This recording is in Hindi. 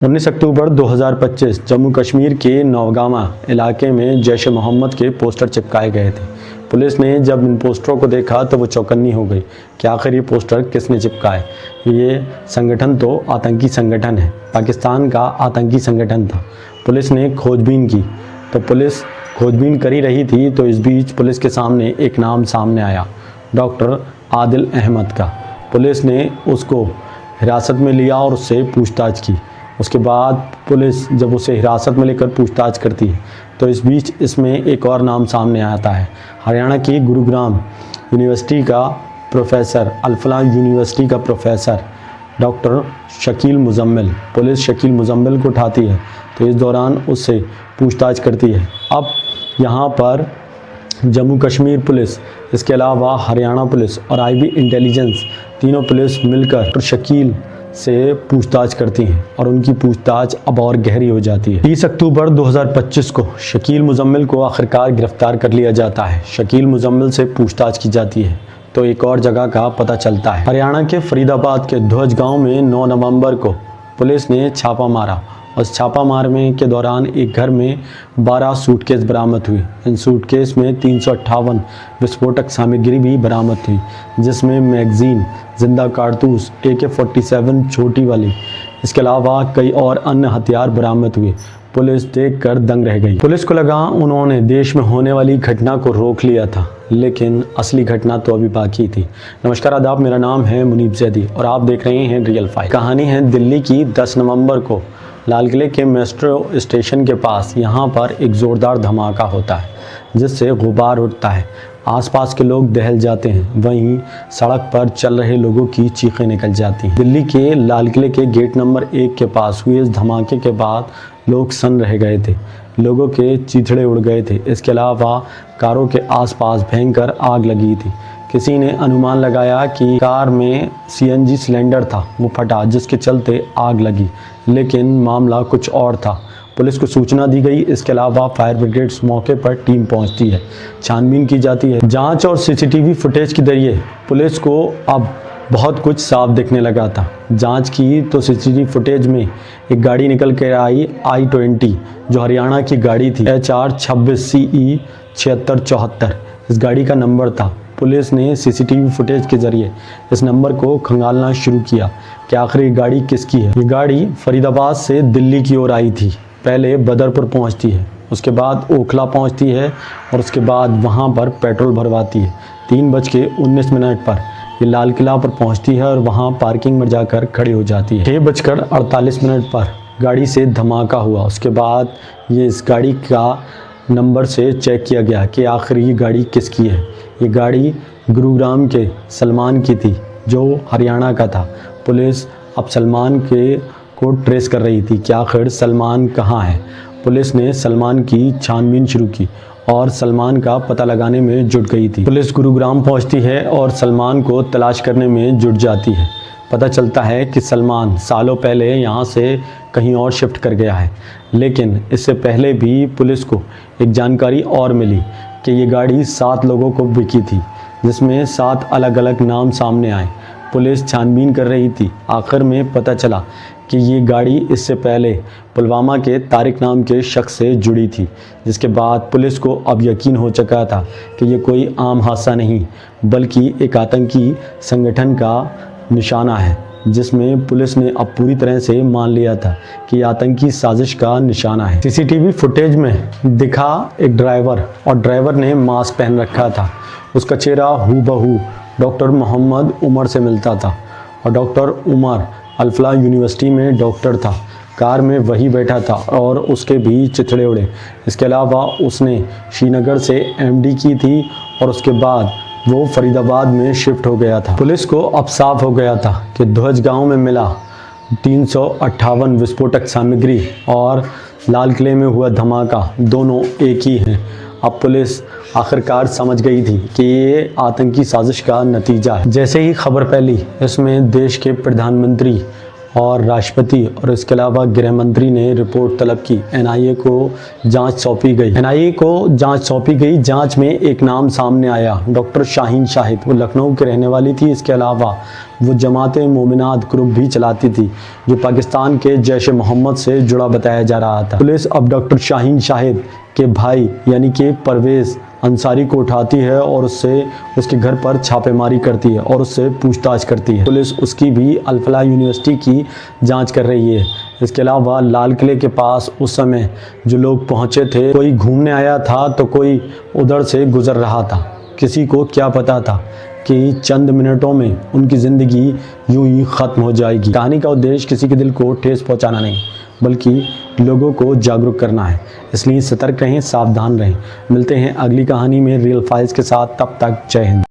19 अक्टूबर 2025 जम्मू कश्मीर के नौगामा इलाके में जैश ए मोहम्मद के पोस्टर चिपकाए गए थे। पुलिस ने जब इन पोस्टरों को देखा तो वो चौकन्नी हो गई कि आखिर ये पोस्टर किसने चिपकाए। ये संगठन तो आतंकी संगठन है, पाकिस्तान का आतंकी संगठन था। पुलिस ने खोजबीन की तो पुलिस खोजबीन कर ही रही थी तो इस बीच पुलिस के सामने एक नाम सामने आया, डॉक्टर आदिल अहमद का। पुलिस ने उसको हिरासत में लिया और उससे पूछताछ की। उसके बाद पुलिस जब उसे हिरासत में लेकर पूछताछ करती है तो इस बीच इसमें एक और नाम सामने आता है, हरियाणा की गुरुग्राम यूनिवर्सिटी का प्रोफेसर, अल-फलाह यूनिवर्सिटी का professor doctor Shakeel Muzammil. Police Shakeel Muzammil को उठाती है तो इस दौरान उससे पूछताछ करती है। अब यहाँ पर जम्मू कश्मीर पुलिस, इसके अलावा हरियाणा पुलिस और आईबी इंटेलिजेंस, तीनों पुलिस मिलकर डॉक्टर शकील से पूछताछ करती हैं और उनकी पूछताछ अब और गहरी हो जाती है। 30 अक्टूबर 2025 को शकील मुजम्मिल को आखिरकार गिरफ्तार कर लिया जाता है। शकील मुजम्मिल से पूछताछ की जाती है तो एक और जगह का पता चलता है। हरियाणा के फरीदाबाद के ध्वज गांव में 9 नवंबर को पुलिस ने छापा मारा और छापा मारने के दौरान एक घर में 12 सूटकेस बरामद हुई। इन सूटकेस में 358 विस्फोटक सामग्री भी बरामद हुई, जिसमें मैगजीन, जिंदा कारतूस, AK-47 छोटी वाली, इसके अलावा कई और अन्य हथियार बरामद हुए। पुलिस देखकर दंग रह गई। पुलिस को लगा उन्होंने देश में होने वाली घटना को रोक लिया था, लेकिन असली घटना तो अभी बाकी थी। नमस्कार, आदाब, मेरा नाम है मुनीब जैदी और आप देख रहे हैं रियल फाइल। कहानी है दिल्ली की। 10 नवंबर को लाल किले के मेट्रो स्टेशन के पास यहाँ पर एक ज़ोरदार धमाका होता है, जिससे गुबार उठता है। आसपास के लोग दहल जाते हैं, वहीं सड़क पर चल रहे लोगों की चीखें निकल जाती हैं। दिल्ली के लाल किले के गेट नंबर 1 के पास हुए इस धमाके के बाद लोग सन्न रह गए थे, लोगों के चीथड़े उड़ गए थे। इसके अलावा कारों के आसपास भयंकर आग लगी थी। किसी ने अनुमान लगाया कि कार में CNG सिलेंडर था, वो फटा, जिसके चलते आग लगी, लेकिन मामला कुछ और था। पुलिस को सूचना दी गई। इसके अलावा फायर ब्रिगेड मौके पर टीम पहुंचती है, छानबीन की जाती है। जांच और CCTV फुटेज के जरिए पुलिस को अब बहुत कुछ साफ दिखने लगा था। जांच की तो CCTV फुटेज में एक गाड़ी निकल कर आई, I-20, जो हरियाणा की गाड़ी थी, HR 26CE 7674 इस गाड़ी का नंबर था। पुलिस ने CCTV फुटेज के जरिए इस नंबर को खंगालना शुरू किया कि आखिर ये गाड़ी किसकी है। ये गाड़ी फरीदाबाद से दिल्ली की ओर आई थी। पहले बदरपुर पहुंचती है, उसके बाद ओखला पहुंचती है और उसके बाद वहां पर पेट्रोल भरवाती है। 3:19 पर ये लाल किला पर पहुंचती है और वहां पार्किंग में जाकर खड़ी हो जाती है। 6:48 पर गाड़ी से धमाका हुआ। उसके बाद ये इस गाड़ी का नंबर से चेक किया गया कि आखिर ये गाड़ी किसकी है। ये गाड़ी गुरुग्राम के सलमान की थी, जो हरियाणा का था। पुलिस अब सलमान को ट्रेस कर रही थी कि आखिर सलमान कहाँ है। पुलिस ने सलमान की छानबीन शुरू की और सलमान का पता लगाने में जुट गई थी। पुलिस गुरुग्राम पहुंचती है और सलमान को तलाश करने में जुट जाती है। पता चलता है कि सलमान सालों पहले यहाँ से कहीं और शिफ्ट कर गया है, लेकिन इससे पहले भी पुलिस को एक जानकारी और मिली कि ये गाड़ी 7 लोगों को बिकी थी, जिसमें 7 अलग अलग नाम सामने आए। पुलिस छानबीन कर रही थी। आखिर में पता चला कि ये गाड़ी इससे पहले पुलवामा के तारिक नाम के शख्स से जुड़ी थी, जिसके बाद पुलिस को अब यकीन हो चुका था कि ये कोई आम हादसा नहीं बल्कि एक आतंकी संगठन का निशाना है, जिसमें पुलिस ने अब पूरी तरह से मान लिया था कि आतंकी साजिश का निशाना है। CCTV फुटेज में दिखा एक ड्राइवर और ड्राइवर ने मास्क पहन रखा था। उसका चेहरा हूबहू डॉक्टर मोहम्मद उमर से मिलता था और डॉक्टर उमर अल-फलाह यूनिवर्सिटी में डॉक्टर था। कार में वही बैठा था और उसके भी चिथड़े उड़े। इसके अलावा उसने श्रीनगर से MD की थी और उसके बाद वो फरीदाबाद में शिफ्ट हो गया था। पुलिस को अब साफ हो गया था कि ध्वज गांव में मिला 358 विस्फोटक सामग्री और लाल किले में हुआ धमाका दोनों एक ही हैं। अब पुलिस आखिरकार समझ गई थी कि ये आतंकी साजिश का नतीजा है। जैसे ही खबर फैली, इसमें देश के प्रधानमंत्री और राष्ट्रपति और इसके अलावा गृह मंत्री ने रिपोर्ट तलब की। एनआईए को जांच सौंपी गई। एनआईए को जांच सौंपी गई। जांच में एक नाम सामने आया, डॉक्टर शाहीन शाहिद। वो लखनऊ की रहने वाली थी। इसके अलावा वो जमाते मोमिनात ग्रुप भी चलाती थी, जो पाकिस्तान के जैश ए मोहम्मद से जुड़ा बताया जा रहा था। पुलिस अब डॉक्टर शाहीन शाहिद के भाई यानी कि परवेज़ अंसारी को उठाती है और उससे उसके घर पर छापेमारी करती है और उससे पूछताछ करती है। पुलिस उसकी भी अल-फलाह यूनिवर्सिटी की जांच कर रही है। इसके अलावा लाल किले के पास उस समय जो लोग पहुंचे थे, कोई घूमने आया था तो कोई उधर से गुजर रहा था। किसी को क्या पता था कि चंद मिनटों में उनकी ज़िंदगी यूं ही ख़त्म हो जाएगी। कहानी का उद्देश्य किसी के दिल को ठेस पहुंचाना नहीं, बल्कि लोगों को जागरूक करना है। इसलिए सतर्क रहें, सावधान रहें। मिलते हैं अगली कहानी में रियल फाइल्स के साथ। तब तक जय हिंद।